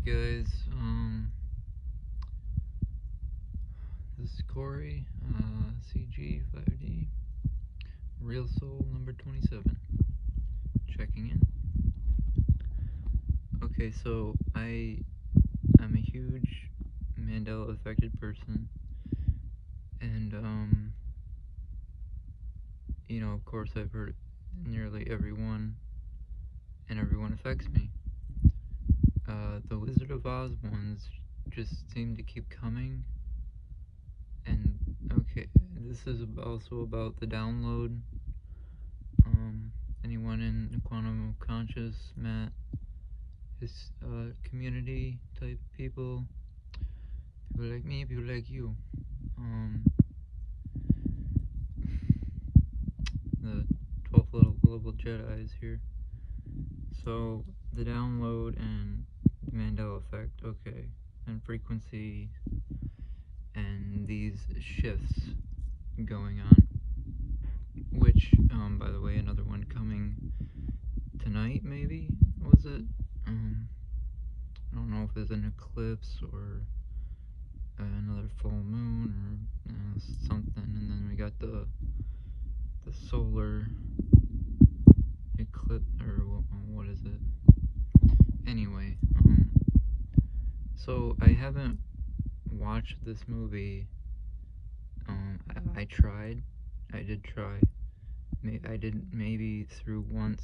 guys? This is Corey, CG5D, Real Soul number 27, checking in. Okay, so I'm a huge Mandela affected person, and of course I've heard nearly everyone, and everyone affects me. The Wizard of Oz ones just seem to keep coming. And okay, this is also about the download. Anyone in quantum conscious, Matt, his community type people like me, people like you. The 12th level global Jedi is here. So the download and Mandela effect, okay, and frequency and these shifts going on, which by the way, another one coming tonight, maybe, was it? I don't know if it's an eclipse or another full moon or something, and then we got the solar eclipse, or what is it? Anyway, so I haven't watched this movie. I did try. I did maybe through once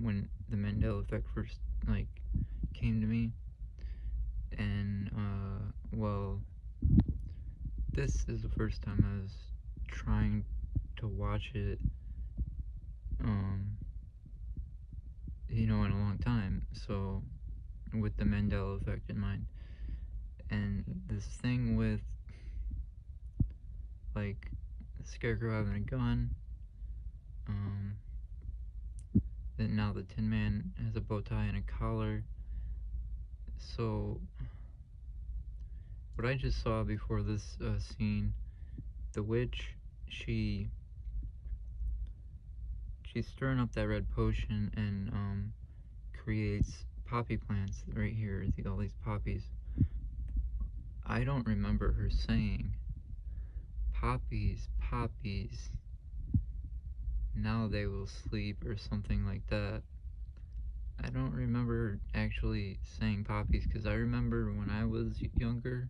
when the Mandela effect first came to me, and well, this is the first time I was trying to watch it in a long time, so with the Mandela effect in mind. And this thing with the Scarecrow having a gun, then now the Tin Man has a bow tie and a collar. So what I just saw before this scene, the witch, she's stirring up that red potion and creates poppy plants right here. All these poppies. I don't remember her saying poppies, now they will sleep or something like that. I don't remember actually saying poppies, because I remember when I was younger,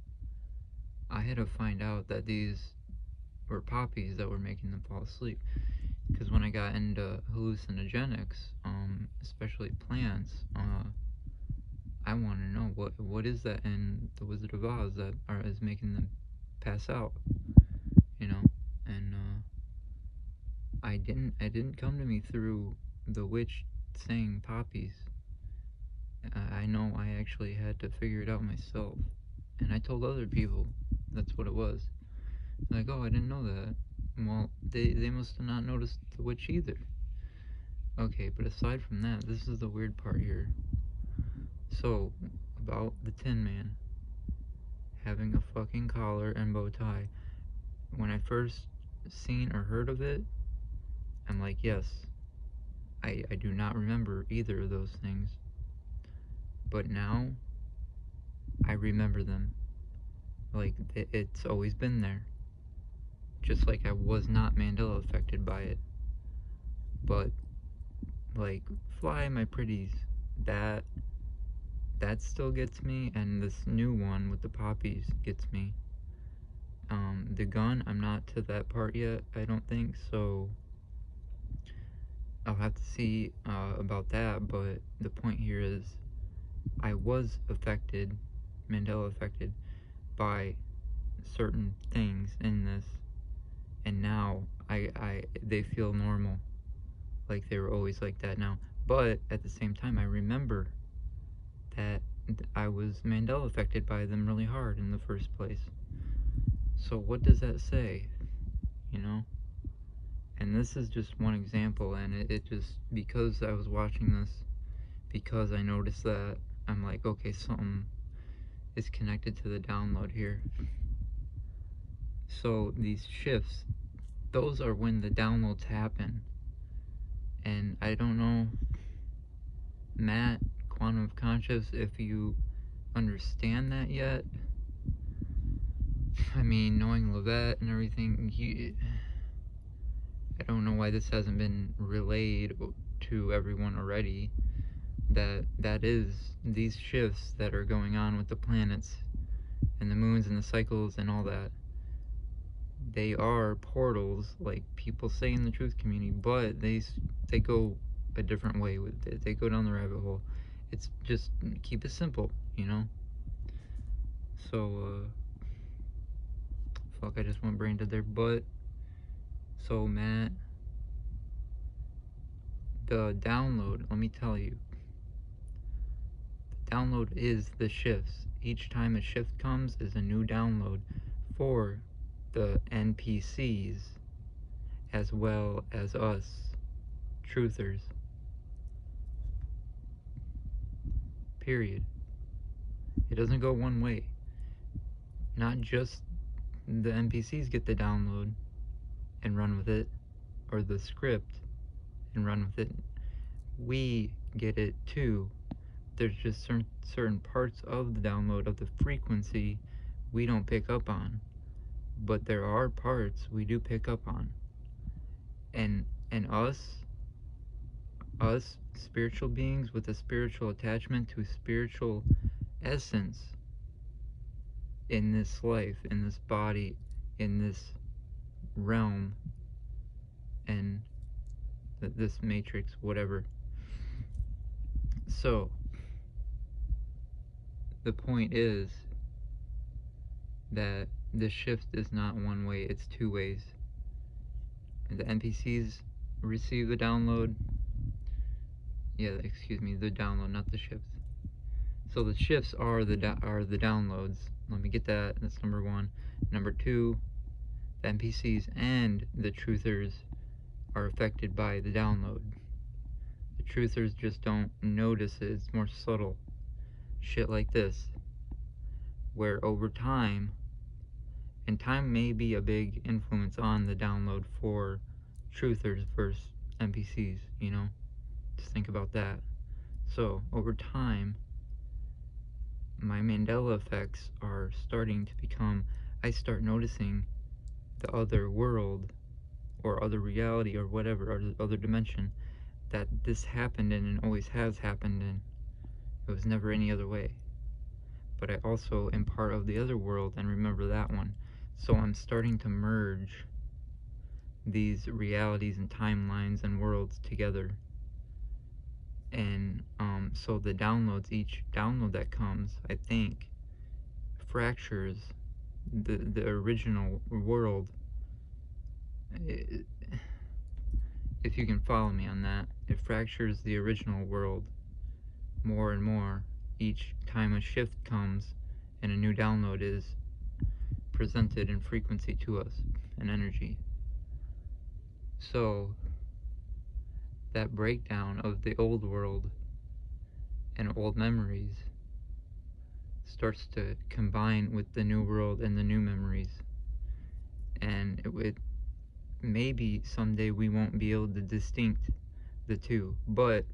I had to find out that these were poppies that were making them fall asleep. Because when I got into hallucinogenics, especially plants, I want to know what is that in the Wizard of Oz that is making them pass out, and it didn't come to me through the witch saying poppies. I know I actually had to figure it out myself, and I told other people that's what it was. Like, oh, I didn't know that. Well, they must have not noticed the witch either. Okay, but aside from that, this is the weird part here. So, about the Tin Man having a fucking collar and bow tie. When I first seen or heard of it, I'm like, yes, I do not remember either of those things. But now, I remember them. Like, it's always been there. Just like I was not Mandela affected by it. But, like, Fly My Pretties, that still gets me, and this new one with the poppies gets me. The gun, I'm not to that part yet, I don't think, so I'll have to see about that, but the point here is I was affected, Mandela affected, by certain things in this, and now they feel normal, like they were always like that now. But at the same time, I remember that I was Mandela affected by them really hard in the first place. So what does that say, And this is just one example, and it just, because I was watching this, because I noticed that, I'm like, okay, something is connected to the download here. So these shifts, those are when the downloads happen. And I don't know, Matt, Quantum of Conscious, if you understand that yet. I mean, knowing Levette and everything, I don't know why this hasn't been relayed to everyone already. That is these shifts that are going on with the planets and the moons and the cycles and all that. They are portals, like people say in the truth community, but they go a different way with it. They go down the rabbit hole. It's just keep it simple, you know. So fuck, I just went brain dead there. But so Matt, the download, let me tell you, the download is the shifts. Each time a shift comes is a new download for the NPCs as well as us truthers. Period. It doesn't go one way. Not just the NPCs get the download and run with it, or the script and run with it. We get it too. There's just certain parts of the download, of the frequency, we don't pick up on. But there are parts we do pick up on. And us spiritual beings with a spiritual attachment to spiritual essence in this life, in this body, in this realm, and this matrix, whatever. So the point is that the shift is not one way, it's two ways. The NPCs receive the download. Yeah, excuse me, the download, not the shifts. So the shifts are the downloads. Let me get that. That's number one. Number two, the NPCs and the truthers are affected by the download. The truthers just don't notice it. It's more subtle. Shit like this, where over time, and time may be a big influence on the download for truthers versus NPCs, you know? Just think about that. So, over time, my Mandela effects are starting to become, I start noticing the other world, or other reality, or whatever, or the other dimension, that this happened in and always has happened in. It was never any other way. But I also am part of the other world and remember that one. So I'm starting to merge these realities and timelines and worlds together. And so the downloads, each download that comes, I think, fractures the original world. If you can follow me on that, it fractures the original world more and more each time a shift comes and a new download is presented in frequency to us, in energy. So that breakdown of the old world and old memories starts to combine with the new world and the new memories, and maybe someday we won't be able to distinct the two, but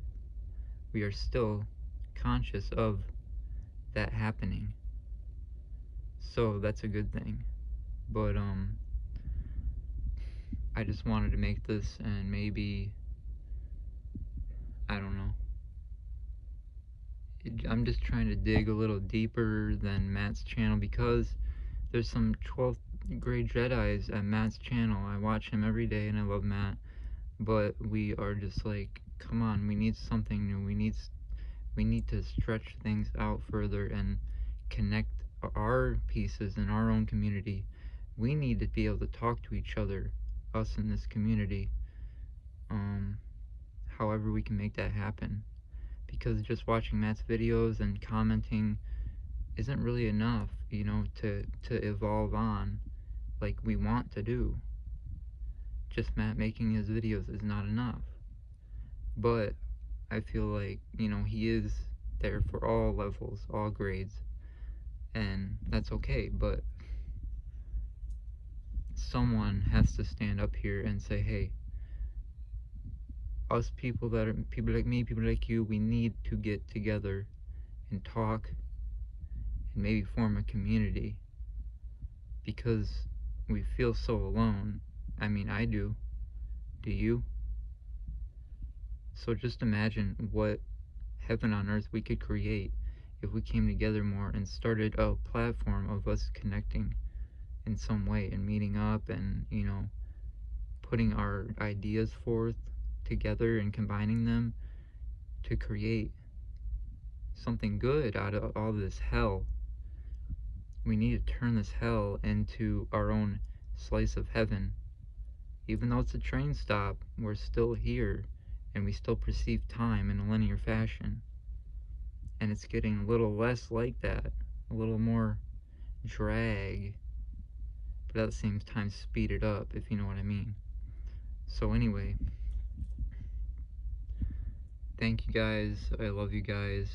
we are still conscious of that happening. So that's a good thing. But I just wanted to make this, and maybe, I don't know, I'm just trying to dig a little deeper than Matt's channel, because there's some 12th grade Jedis at Matt's channel. I watch him every day and I love Matt, but we are just like, come on, we need something new. We need to stretch things out further and connect our pieces in our own community. We need to be able to talk to each other, us in this community, however we can make that happen. Because just watching Matt's videos and commenting isn't really enough, you know, to evolve on like we want to do. Just Matt making his videos is not enough. But I feel like, you know, he is there for all levels, all grades, and that's okay. But someone has to stand up here and say, hey, us people that are people like me, people like you, we need to get together and talk and maybe form a community, because we feel so alone. I mean, I do. Do you? So just imagine what heaven on earth we could create if we came together more and started a platform of us connecting in some way and meeting up and, putting our ideas forth together and combining them to create something good out of all this hell. We need to turn this hell into our own slice of heaven. Even though it's a train stop, we're still here, and we still perceive time in a linear fashion. And it's getting a little less like that, a little more drag, but at the same time speed it up, if you know what I mean. So anyway, thank you guys, I love you guys,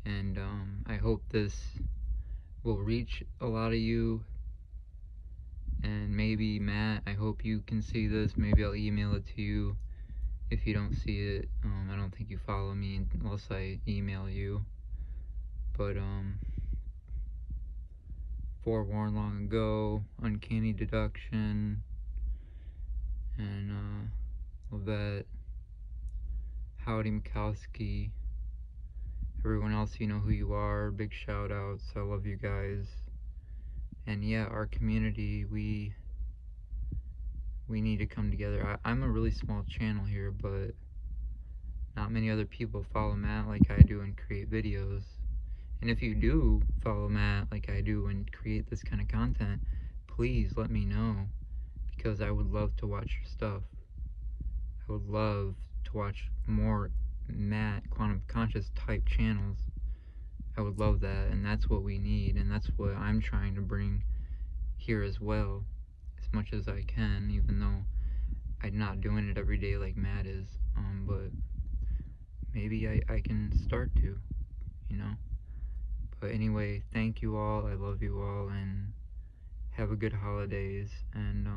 and I hope this will reach a lot of you. And maybe Matt, I hope you can see this. Maybe I'll email it to you if you don't see it. I don't think you follow me unless I email you. But Forewarned Long Ago, Uncanny Deduction, and Levette, Howdy Mikowski, everyone else, you know who you are. Big shout outs. I love you guys. And yeah, our community, we need to come together. I'm a really small channel here, but not many other people follow Matt like I do and create videos. And if you do follow Matt like I do and create this kind of content, please let me know, because I would love to watch your stuff. I would love to watch more Matt Quantum Conscious type channels. I would love that, and that's what we need, and that's what I'm trying to bring here as well, as much as I can, even though I'm not doing it every day like Matt is, but maybe I can start to, you know. But anyway, thank you all, I love you all, and have a good holidays, and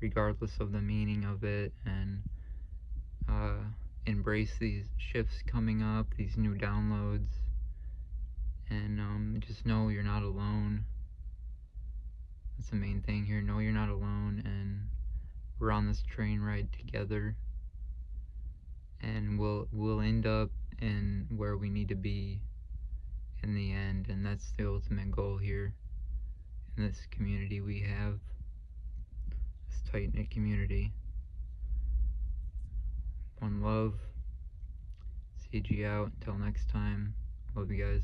regardless of the meaning of it, and embrace these shifts coming up, these new downloads, and just know you're not alone. That's the main thing here. Know you're not alone, and we're on this train ride together, and we'll end up in where we need to be in the end, and that's the ultimate goal here in this community we have, this tight-knit community. One love. CG out. Until next time. Love you guys.